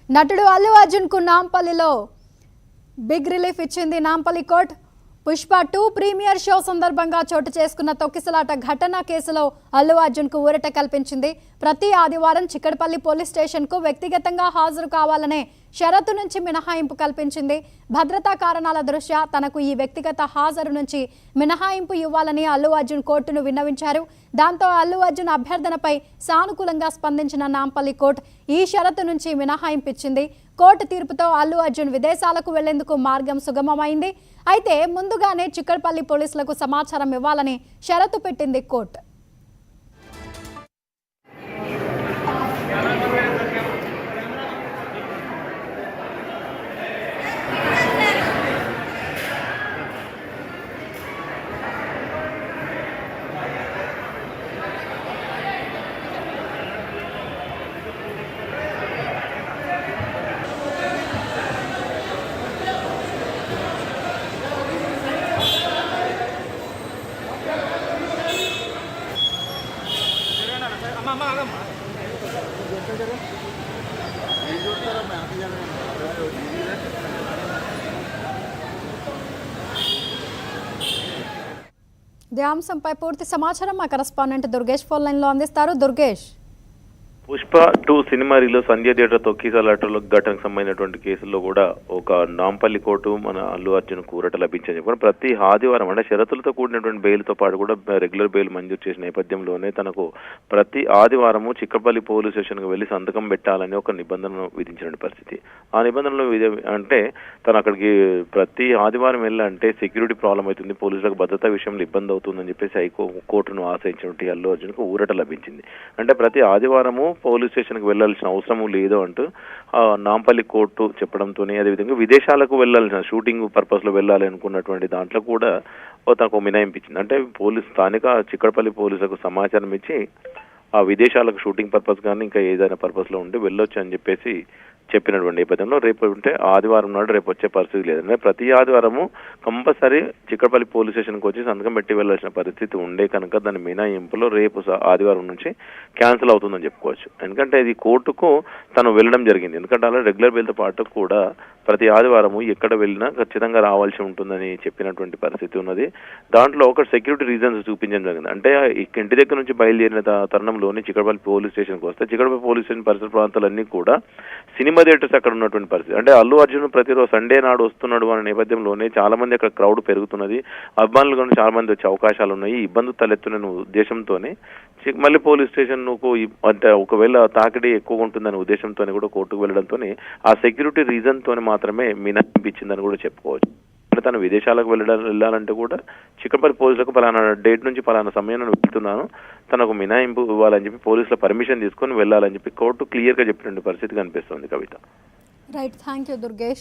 నటుడు అల్లు అర్జున్ కు నాంపల్లిలో big relief ఇచ్చింది Nampally court. Pushpa 2 premiere show సందర్భంగా చోటు చేసుకున్న తొక్కిసలాట ఘటన కేసులో అల్లు అర్జున్ కు ఊరట కల్పించింది. ప్రతి ఆదివారం చిక్కడపల్లి పోలీస్ స్టేషన్ కు వ్యక్తిగతంగా హాజరు కావాలనే షరతు నుంచి మినహాయింపు కల్పించింది. భద్రతా కారణాల దృష్ట్యా తనకు ఈ వ్యక్తిగత హాజరు నుంచి మినహాయింపు ఇవ్వాలని అల్లు అర్జున్ కోర్టును విన్నవించారు. దాంతో అల్లు అర్జున్ అభ్యర్థనపై సానుకూలంగా స్పందించిన నాంపల్లి కోర్టు ఈ షరతు నుంచి మినహాయింపు ఇచ్చింది. కోర్టు తీర్పుతో అల్లు అర్జున్ విదేశాలకు వెళ్లేందుకు మార్గం సుగమమైంది. అయితే ముందుగానే చిక్కడపల్లి పోలీసులకు సమాచారం ఇవ్వాలని షరతు పెట్టింది కోర్టు. ఈ అంశంపై పూర్తి సమాచారం మా కరెస్పాండెంట్ దుర్గేష్ ఫోన్ లైన్ లో అందిస్తారు. Durgesh, Pushpa 2 cinema release Sanjay theatre తొక్కిసలాటలో ఘటనకు సంబంధించినటువంటి కేసుల్లో కూడా ఒక నాంపల్లి కోర్టు మన అల్లు అర్జున్ ఊరట లభించని చెప్పి ప్రతి ఆదివారం అంటే షరతులతో కూడినటువంటి బెయిల్తో పాటు కూడా రెగ్యులర్ బెయిల్ మంజూరు చేసిన నేపథ్యంలోనే తనకు ప్రతి ఆదివారము చిక్కపల్లి పోలీస్ స్టేషన్కి వెళ్లి సంతకం పెట్టాలని ఒక నిబంధనను విధించిన పరిస్థితి. ఆ నిబంధనలు అంటే తను అక్కడికి ప్రతి ఆదివారం వెళ్ళాలంటే సెక్యూరిటీ ప్రాబ్లం అవుతుంది, పోలీసులకు భద్రతా విషయంలో ఇబ్బంది అవుతుందని చెప్పేసి కోర్టును ఆశ్రయించినటువంటి అల్లు అర్జున్కు ఊరట లభించింది. అంటే ప్రతి ఆదివారము పోలీస్ స్టేషన్కి వెళ్లాల్సిన అవసరము లేదు అంటూ నాంపల్లి కోర్టు చెప్పడంతోనే, అదేవిధంగా విదేశాలకు వెళ్లాల్సిన షూటింగ్ పర్పస్ లో వెళ్ళాలి అనుకున్నటువంటి దాంట్లో కూడా తనకు మినహాయింపించింది. అంటే స్థానిక చిక్కడపల్లి పోలీసులకు సమాచారం ఇచ్చి ఆ విదేశాలకు షూటింగ్ పర్పస్ కానీ ఇంకా ఏదైనా పర్పస్ లో ఉంటే వెళ్ళొచ్చు అని చెప్పేసి చెప్పినటువంటి నేపథ్యంలో రేపు ఉంటే ఆదివారం నాడు రేపు వచ్చే పరిస్థితి లేదంటే ప్రతి ఆదివారము కంపల్సరీ చిక్కడపల్లి పోలీస్ స్టేషన్కి వచ్చి సంతకం పెట్టి వెళ్లాల్సిన పరిస్థితి ఉండే కనుక దాని మినహాయింపులో రేపు ఆదివారం నుంచి క్యాన్సిల్ అవుతుందని చెప్పుకోవచ్చు. ఎందుకంటే ఇది కోర్టుకు తను వెళ్ళడం జరిగింది. ఎందుకంటే అలా రెగ్యులర్ బెయిల్తో పాటు కూడా ప్రతి ఆదివారము ఎక్కడ వెళ్ళినా ఖచ్చితంగా రావాల్సి ఉంటుందని చెప్పినటువంటి పరిస్థితి ఉన్నది. దాంట్లో ఒక సెక్యూరిటీ రీజన్స్ చూపించడం జరిగింది. అంటే ఇంటి దగ్గర నుంచి బయలుదేరిన తరుణంలోని చిక్కడపల్లి పోలీస్ స్టేషన్కి వస్తే చిక్కడపల్లి పోలీస్ స్టేషన్ పరిసర ప్రాంతాలన్నీ కూడా సినిమా థియేటర్స్ అక్కడ ఉన్నటువంటి పరిస్థితి. అంటే అల్లు అర్జున్ ప్రతిరోజు సండే నాడు వస్తున్నాడు అనే నేపథ్యంలోనే చాలా మంది అక్కడ క్రౌడ్ పెరుగుతున్నది, అభిమానులు కూడా చాలా మంది వచ్చే అవకాశాలు ఉన్నాయి. ఇబ్బంది తలెత్తున్న ఉద్దేశంతోనే మళ్ళీ పోలీస్ స్టేషన్ అంటే ఒకవేళ తాకిడి ఎక్కువగా ఉంటుందనే ఉద్దేశంతో కూడా కోర్టుకు వెళ్ళడంతో ఆ సెక్యూరిటీ రీజన్ తోనే మాత్రమే మినహాయింపించిందని కూడా చెప్పుకోవచ్చు. తను విదేశాలకు వెళ్ళాలంటే కూడా చిక్కడపల్లి పోలీసులకు పలానా డేట్ నుంచి పలానా సమయంలో వెళ్తున్నాను, తనకు మినహాయింపు ఇవ్వాలని చెప్పి పోలీసుల పర్మిషన్ తీసుకొని వెళ్ళాలని చెప్పి కోర్టు క్లియర్ గా చెప్పిన పరిస్థితి కనిపిస్తుంది. Kavitha. Right, thank you Durgesh.